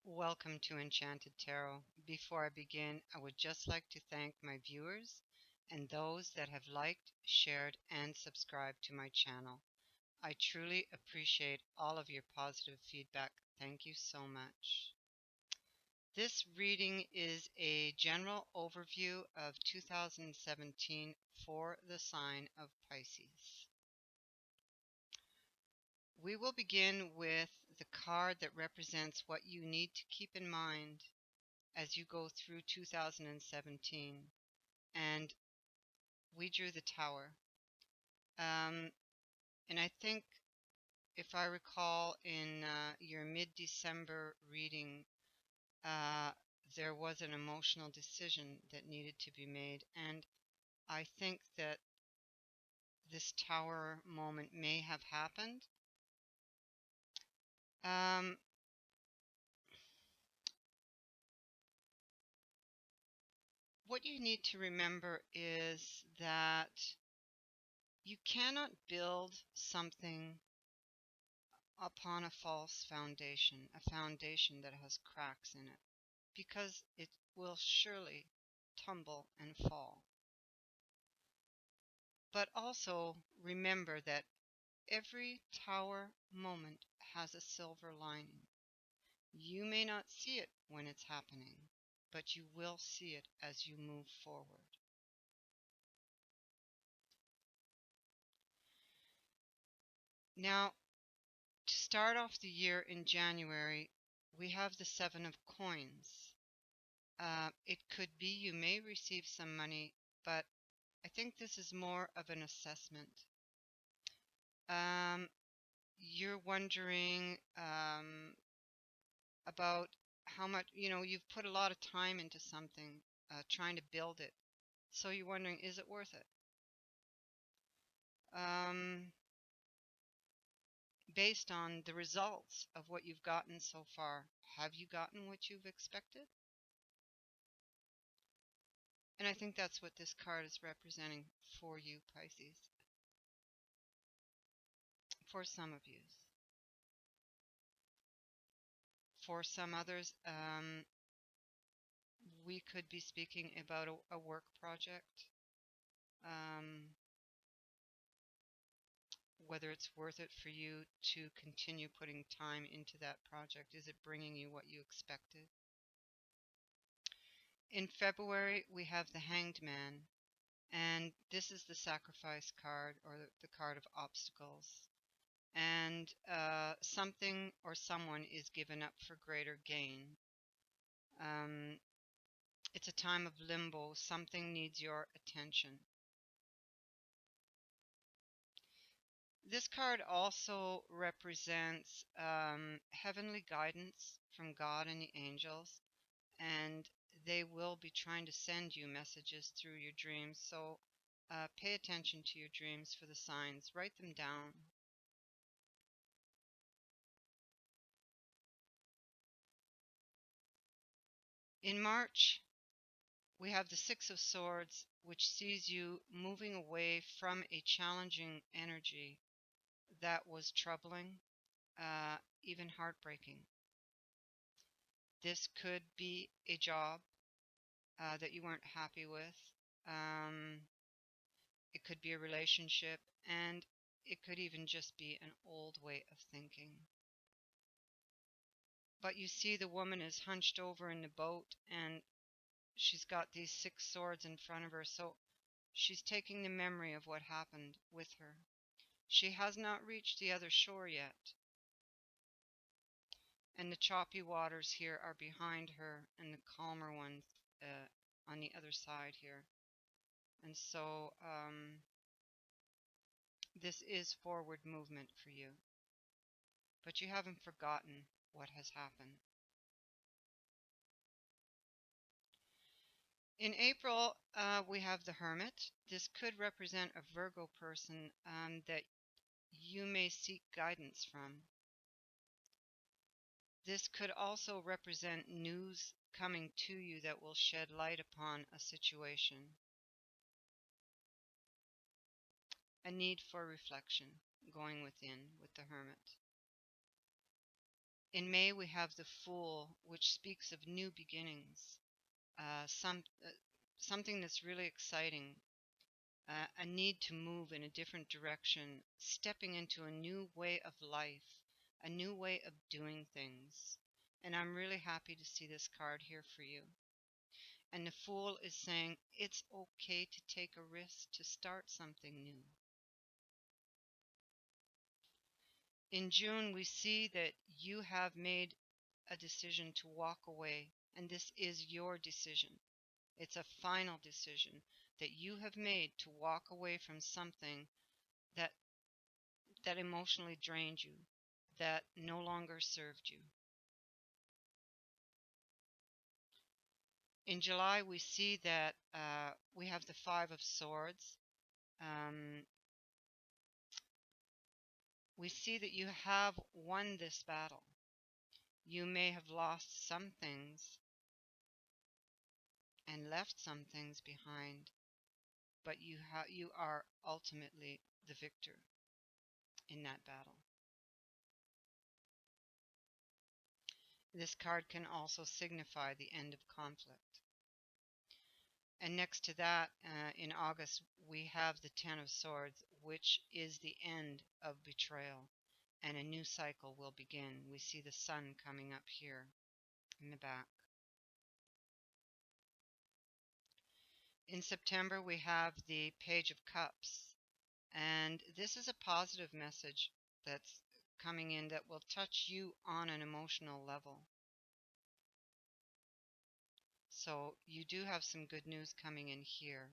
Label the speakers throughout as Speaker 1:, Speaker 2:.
Speaker 1: Welcome to Enchanted Tarot. Before I begin, I would just like to thank my viewers and those that have liked, shared, and subscribed to my channel. I truly appreciate all of your positive feedback. Thank you so much. This reading is a general overview of 2017 for the sign of Pisces. We will begin with the card that represents what you need to keep in mind as you go through 2017, and we drew the Tower. And I think, if I recall, in your mid-December reading, uh, there was an emotional decision that needed to be made, and I think that this Tower moment may have happened. Um, what you need to remember is that you cannot build something upon a false foundation, a foundation that has cracks in it, because it will surely tumble and fall. But also remember that every Tower moment has a silver lining. You may not see it when it's happening, but you will see it as you move forward. Now, to start off the year in January, we have the Seven of Coins. It could be you may receive some money, but I think this is more of an assessment. You're wondering about how much, you've put a lot of time into something, trying to build it. So you're wondering, is it worth it? Based on the results of what you've gotten so far, have you gotten what you've expected? And I think that's what this card is representing for you, Pisces. For some of you. For some others, we could be speaking about a work project, whether it's worth it for you to continue putting time into that project. Is it bringing you what you expected? In February, we have the Hanged Man, and this is the sacrifice card, or the card of obstacles. And something or someone is given up for greater gain. It's a time of limbo. Something needs your attention. This card also represents heavenly guidance from God and the angels, and they will be trying to send you messages through your dreams. So pay attention to your dreams for the signs. Write them down. In March, we have the Six of Swords, which sees you moving away from a challenging energy that was troubling, even heartbreaking. This could be a job that you weren't happy with. It could be a relationship, and it could even just be an old way of thinking. But you see the woman is hunched over in the boat, and she's got these six swords in front of her, so she's taking the memory of what happened with her. She has not reached the other shore yet, and the choppy waters here are behind her, and the calmer ones on the other side here. And so this is forward movement for you, but you haven't forgotten what has happened. In April, we have the Hermit. This could represent a Virgo person that you may seek guidance from. This could also represent news coming to you that will shed light upon a situation. A need for reflection going within with the Hermit. In May, we have the Fool, which speaks of new beginnings, something that's really exciting, a need to move in a different direction, stepping into a new way of life, a new way of doing things. And I'm really happy to see this card here for you. And the Fool is saying it's okay to take a risk to start something new. In June, we see that you have made a decision to walk away, and this is your decision. It's a final decision that you have made to walk away from something that that emotionally drained you, that no longer served you. In July, we see that we have the Five of Swords. Um, we see that you have won this battle. You may have lost some things and left some things behind, but you are ultimately the victor in that battle. This card can also signify the end of conflict. And next to that, in August, we have the Ten of Swords, which is the end of betrayal, and a new cycle will begin. We see the sun coming up here in the back. In September, we have the Page of Cups, and this is a positive message that's coming in that will touch you on an emotional level. So you do have some good news coming in here.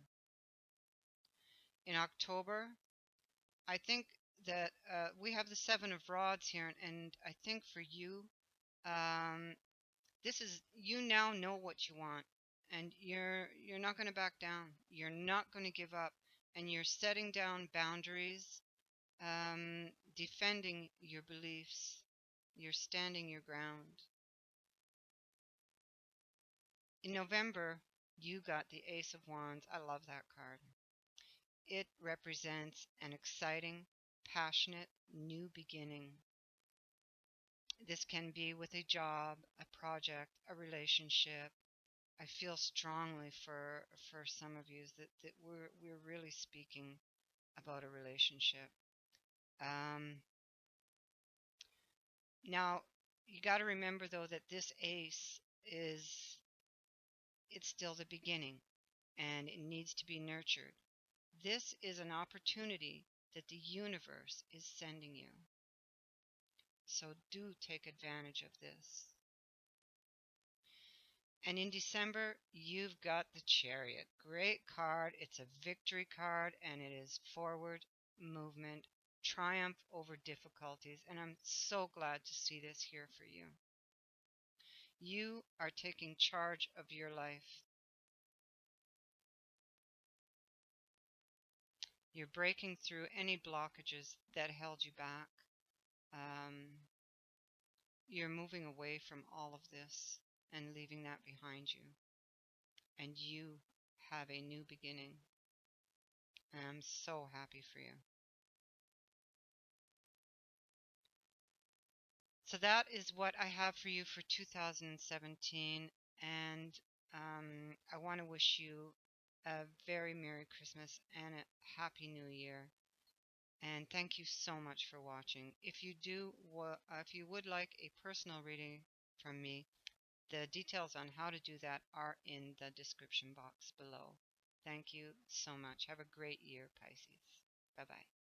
Speaker 1: In October, I think that we have the Seven of Rods here, and I think for you, um, this is, you now know what you want, and you're not going to back down. You're not going to give up, and you're setting down boundaries, defending your beliefs. You're standing your ground. In November, you got the Ace of Wands. I love that card. It represents an exciting, passionate, new beginning. This can be with a job, a project, a relationship. I feel strongly for some of you that we're really speaking about a relationship. Now, you got to remember though that this ace is, it's still the beginning and it needs to be nurtured. This is an opportunity that the universe is sending you. So do take advantage of this. And in December, you've got the Chariot. Great card. It's a victory card, and it is forward movement, triumph over difficulties. And I'm so glad to see this here for you. You are taking charge of your life. You're breaking through any blockages that held you back. You're moving away from all of this and leaving that behind you. And you have a new beginning. And I'm so happy for you. So that is what I have for you for 2017. And I want to wish you a very Merry Christmas and a Happy New Year. And thank you so much for watching. If you would like a personal reading from me, the details on how to do that are in the description box below. Thank you so much. Have a great year, Pisces. Bye-bye.